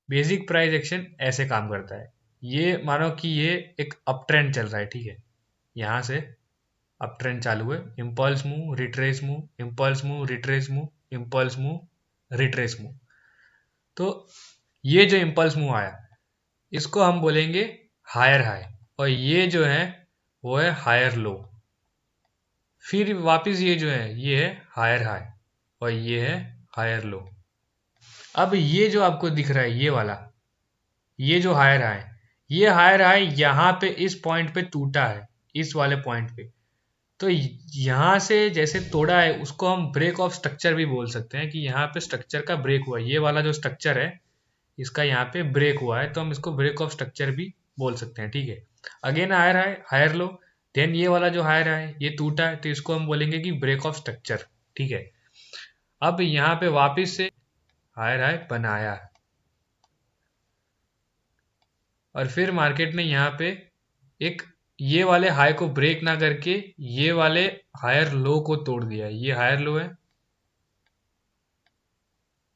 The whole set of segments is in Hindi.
बेसिक प्राइस एक्शन ऐसे काम करता है। ये मानो कि ये एक अप ट्रेंड चल रहा है, ठीक है, यहाँ से अप ट्रेंड चालू है, impulse move, retrace move, impulse move, retrace move, impulse move, retrace move. तो ये जो इम्पल्स मूव आया इसको हम बोलेंगे हायर हाई, और ये जो है वो है हायर लो। फिर वापस ये जो है ये है हायर हाई, और ये है हायर लो। अब ये जो आपको दिख रहा है ये वाला, ये जो हायर हाई, ये हायर हाई यहाँ पे इस पॉइंट पे टूटा है, इस वाले पॉइंट पे। तो यहाँ से जैसे तोड़ा है उसको हम ब्रेक ऑफ स्ट्रक्चर भी बोल सकते हैं, कि यहाँ पे स्ट्रक्चर का ब्रेक हुआ, ये वाला जो स्ट्रक्चर है इसका यहाँ पे ब्रेक हुआ है, तो हम इसको ब्रेक ऑफ स्ट्रक्चर भी बोल सकते हैं, ठीक है। Again higher high, higher low, then ये वाला जो हायर है ये टूटा है, तो इसको हम बोलेंगे कि ब्रेक ऑफ स्ट्रक्चर, ठीक है। अब यहाँ पे वापस से हायर हाई बनाया, और फिर मार्केट ने यहाँ पे एक ये वाले हाई को ब्रेक ना करके ये वाले हायर लो को तोड़ दिया, ये हायर लो है,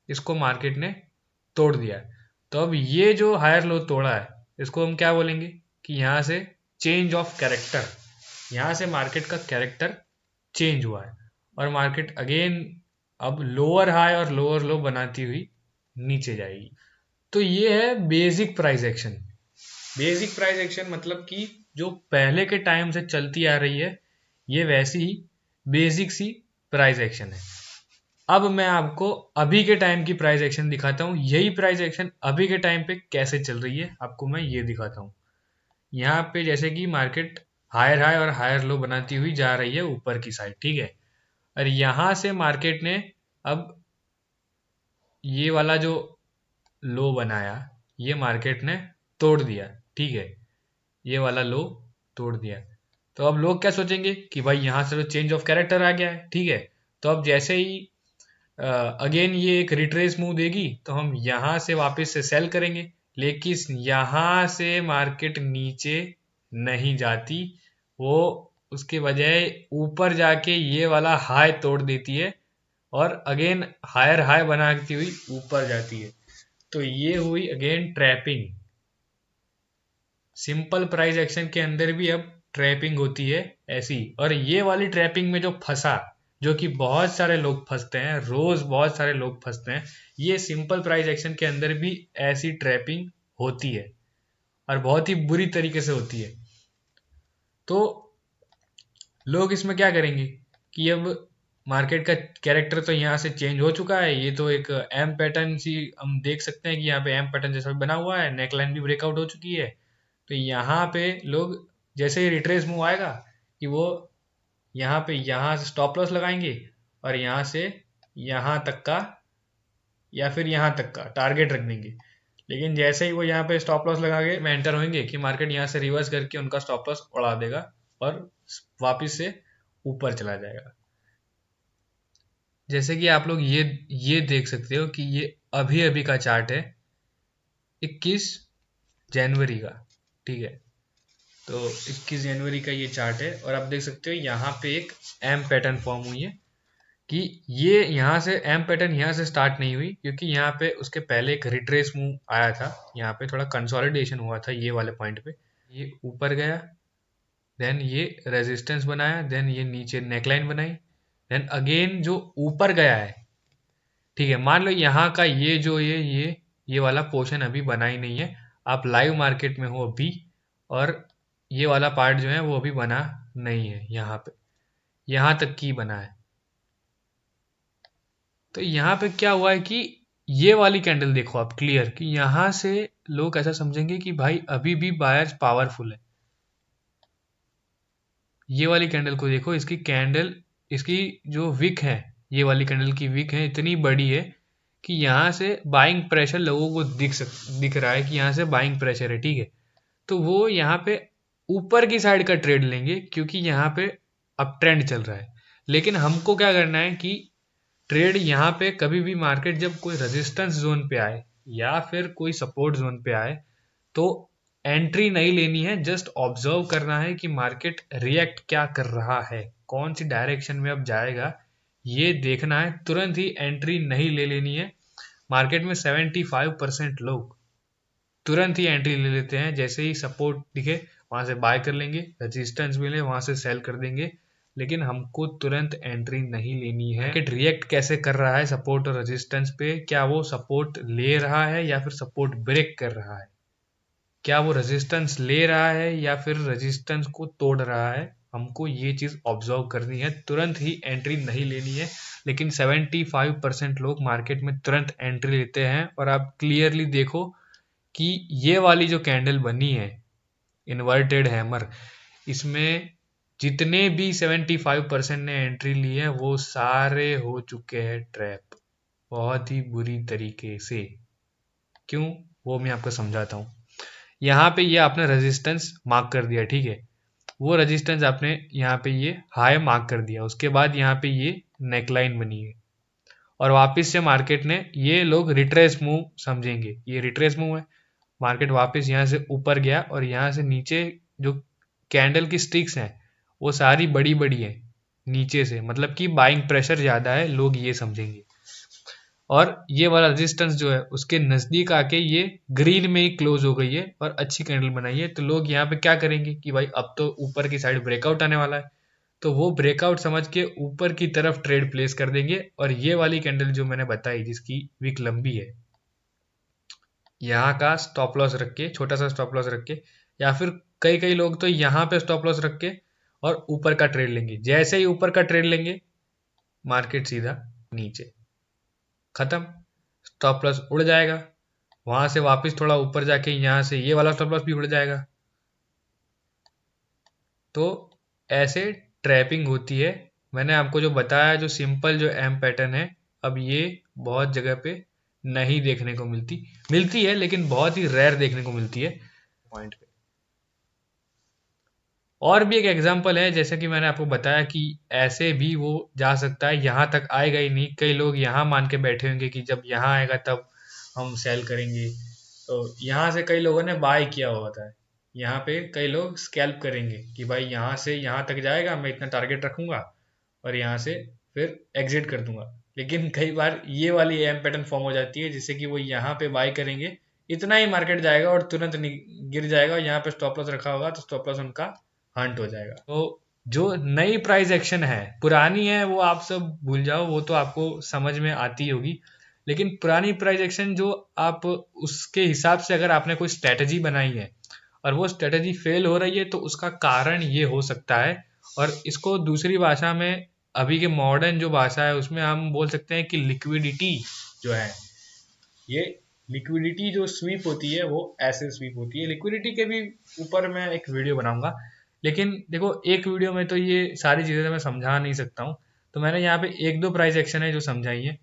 इसको मार्केट ने तोड़ दिया। तो अब ये जो हायर लो तोड़ा है इसको हम क्या बोलेंगे, कि यहाँ से चेंज ऑफ कैरेक्टर, यहाँ से मार्केट का कैरेक्टर चेंज हुआ है, और मार्केट अगेन अब लोअर हाई और लोअर लो बनाती हुई नीचे जाएगी। तो ये है basic price action. Basic price action मतलब कि जो पहले के टाइम से चलती आ रही है, ये वैसी ही बेसिक सी प्राइस एक्शन है। अब मैं आपको अभी के टाइम की प्राइस एक्शन दिखाता हूँ, यही प्राइस एक्शन अभी के टाइम पे कैसे चल रही है आपको मैं ये दिखाता हूँ। यहाँ पे जैसे कि मार्केट हायर हाई और हायर लो बनाती हुई जा रही है ऊपर की साइड, ठीक है। और यहाँ से मार्केट ने अब ये वाला जो लो बनाया ये मार्केट ने तोड़ दिया, ठीक है, ये वाला लो तोड़ दिया। तो अब लोग क्या सोचेंगे कि भाई यहाँ से तो चेंज ऑफ कैरेक्टर आ गया है, ठीक है। तो अब जैसे ही अगेन ये एक रिट्रेस मूव देगी तो हम यहाँ से वापस से सेल करेंगे, लेकिन यहाँ से मार्केट नीचे नहीं जाती, वो उसके बजाय ऊपर जाके ये वाला हाई तोड़ देती है और अगेन हायर हाई बनाती हुई ऊपर जाती है। तो ये हुई again trapping. Simple price action के अंदर भी अब ट्रैपिंग होती है ऐसी, और ये वाली ट्रैपिंग में जो फंसा, जो कि बहुत सारे लोग फंसते हैं, रोज बहुत सारे लोग फंसते हैं, ये सिंपल प्राइस एक्शन के अंदर भी ऐसी ट्रैपिंग होती है और बहुत ही बुरी तरीके से होती है। तो लोग इसमें क्या करेंगे कि अब मार्केट का कैरेक्टर तो यहाँ से चेंज हो चुका है, ये तो एक एम पैटर्न सी हम देख सकते हैं कि यहाँ पे एम पैटर्न जैसा बना हुआ है, नेकलाइन भी ब्रेकआउट हो चुकी है। तो यहाँ पे लोग जैसे ही रिट्रेस मूव आएगा कि वो यहाँ पे यहाँ से स्टॉप लॉस लगाएंगे, और यहाँ से यहाँ तक का या फिर यहाँ तक का टारगेट रख देंगे। लेकिन जैसे ही वो यहाँ पे स्टॉप लॉस लगा के में एंटर होंगे कि मार्केट यहाँ से रिवर्स करके उनका स्टॉप लॉस उड़ा देगा और वापस से ऊपर चला जाएगा। जैसे कि आप लोग ये देख सकते हो कि ये अभी अभी का चार्ट है 21 जनवरी का, ठीक है। तो 21 जनवरी का ये चार्ट है, और आप देख सकते हो यहाँ पे एक एम पैटर्न फॉर्म हुई है, कि ये यहाँ से एम पैटर्न यहाँ से स्टार्ट नहीं हुई, क्योंकि यहाँ पे उसके पहले एक रिट्रेस मूव आया था, यहाँ पे थोड़ा कंसोलिडेशन हुआ था ये वाले पॉइंट पे, ये ऊपर गया, देन ये रेजिस्टेंस बनाया, देन ये नीचे नेकलाइन बनाई, देन अगेन जो ऊपर गया है, ठीक है। मान लो यहाँ का ये जो ये वाला पोर्शन अभी बना ही नहीं है, आप लाइव मार्केट में हो अभी, और ये वाला पार्ट जो है वो अभी बना नहीं है, यहाँ पे यहाँ तक की बना है। तो यहाँ पे क्या हुआ है कि ये वाली कैंडल देखो आप क्लियर, कि यहाँ से लोग ऐसा समझेंगे कि भाई अभी भी बायर्स पावरफुल है। ये वाली कैंडल को देखो, इसकी कैंडल, इसकी जो विक है, ये वाली कैंडल की विक है इतनी बड़ी है कि यहाँ से बाइंग प्रेशर लोगों को दिख रहा है कि यहाँ से बाइंग प्रेशर है, ठीक है। तो वो यहाँ पे ऊपर की साइड का ट्रेड लेंगे, क्योंकि यहाँ पे अप ट्रेंड चल रहा है। लेकिन हमको क्या करना है कि ट्रेड यहाँ पे कभी भी मार्केट जब कोई रेजिस्टेंस जोन पे आए या फिर कोई सपोर्ट जोन पे आए तो एंट्री नहीं लेनी है, जस्ट ऑब्जर्व करना है कि मार्केट रिएक्ट क्या कर रहा है, कौन सी डायरेक्शन में अब जाएगा ये देखना है, तुरंत ही एंट्री नहीं ले लेनी है। मार्केट में 75% लोग तुरंत ही एंट्री ले लेते हैं, जैसे ही सपोर्ट दिखे वहां से बाय कर लेंगे, रेजिस्टेंस मिले वहां से सेल कर देंगे, लेकिन हमको तुरंत एंट्री नहीं लेनी है। मार्केट रिएक्ट कैसे कर रहा है सपोर्ट और रेजिस्टेंस पे, क्या वो सपोर्ट ले रहा है या फिर सपोर्ट ब्रेक कर रहा है, क्या वो रेजिस्टेंस ले रहा है या फिर रेजिस्टेंस को तोड़ रहा है, हमको ये चीज ऑब्जर्व करनी है, तुरंत ही एंट्री नहीं लेनी है। लेकिन 75% लोग मार्केट में तुरंत एंट्री लेते हैं। और आप क्लियरली देखो कि ये वाली जो कैंडल बनी है इन्वर्टेड हैमर, इसमें जितने भी 75% ने एंट्री ली है वो सारे हो चुके हैं ट्रैप, बहुत ही बुरी तरीके से। क्यों, वो मैं आपको समझाता हूँ। यहाँ पे ये आपने रेजिस्टेंस मार्क कर दिया, ठीक है, वो रेजिस्टेंस आपने यहाँ पे ये हाई मार्क कर दिया, उसके बाद यहाँ पे ये नेकलाइन बनी है और वापस से मार्केट ने, ये लोग रिट्रेस मूव समझेंगे, ये रिट्रेस मूव है, मार्केट वापस यहाँ से ऊपर गया और यहाँ से नीचे जो कैंडल की स्टिक्स हैं वो सारी बड़ी बड़ी है नीचे से, मतलब कि बाइंग प्रेशर ज़्यादा है, लोग ये समझेंगे। और ये वाला रेजिस्टेंस जो है उसके नज़दीक आके ये ग्रीन में ही क्लोज हो गई है और अच्छी कैंडल बनाई है, तो लोग यहाँ पे क्या करेंगे कि भाई अब तो ऊपर की साइड ब्रेकआउट आने वाला है, तो वो ब्रेकआउट समझ के ऊपर की तरफ ट्रेड प्लेस कर देंगे। और ये वाली कैंडल जो मैंने बताई जिसकी विक लंबी है, यहाँ का स्टॉप लॉस रख के, छोटा सा स्टॉप लॉस रख के, या फिर कई कई लोग तो यहाँ पे स्टॉप लॉस रख के और ऊपर का ट्रेड लेंगे, जैसे ही ऊपर का ट्रेड लेंगे मार्केट सीधा नीचे, खत्म, स्टॉप लॉस उड़ जाएगा, वहां से वापस थोड़ा ऊपर जाके यहाँ से ये वाला स्टॉप लॉस भी उड़ जाएगा। तो ऐसे ट्रैपिंग होती है। मैंने आपको जो बताया, जो सिंपल जो एम पैटर्न है, अब ये बहुत जगह पे नहीं देखने को मिलती है, लेकिन बहुत ही रेयर देखने को मिलती है पॉइंट पे। और भी एक एग्जांपल है, जैसे कि मैंने आपको बताया कि ऐसे भी वो जा सकता है, यहाँ तक आएगा ही नहीं, कई लोग यहाँ मान के बैठे होंगे कि जब यहाँ आएगा तब हम सेल करेंगे, तो यहाँ से कई लोगों ने बाय किया होता है, यहाँ पे कई लोग स्कैल्प करेंगे कि भाई यहाँ से यहाँ तक जाएगा, मैं इतना टारगेट रखूंगा और यहाँ से फिर एग्जिट कर दूंगा। लेकिन कई बार ये वाली एम पैटर्न फॉर्म हो जाती है जिससे कि वो यहाँ पे बाय करेंगे, इतना ही मार्केट जाएगा और तुरंत गिर जाएगा, और यहाँ पे स्टॉप लॉस रखा होगा तो स्टॉप लॉस उनका हंट हो जाएगा। तो जो नई प्राइस एक्शन है, पुरानी है वो आप सब भूल जाओ, वो तो आपको समझ में आती होगी, लेकिन पुरानी प्राइस एक्शन जो आप उसके हिसाब से अगर आपने कोई स्ट्रेटजी बनाई है और वो स्ट्रेटजी फेल हो रही है तो उसका कारण ये हो सकता है। और इसको दूसरी भाषा में, अभी के मॉडर्न जो भाषा है उसमें हम बोल सकते हैं कि लिक्विडिटी जो है, ये लिक्विडिटी जो स्वीप होती है वो ऐसे स्वीप होती है। लिक्विडिटी के भी ऊपर मैं एक वीडियो बनाऊंगा, लेकिन देखो एक वीडियो में तो ये सारी चीज़ें मैं समझा नहीं सकता हूँ, तो मैंने यहाँ पे एक दो प्राइस एक्शन है जो समझाई है।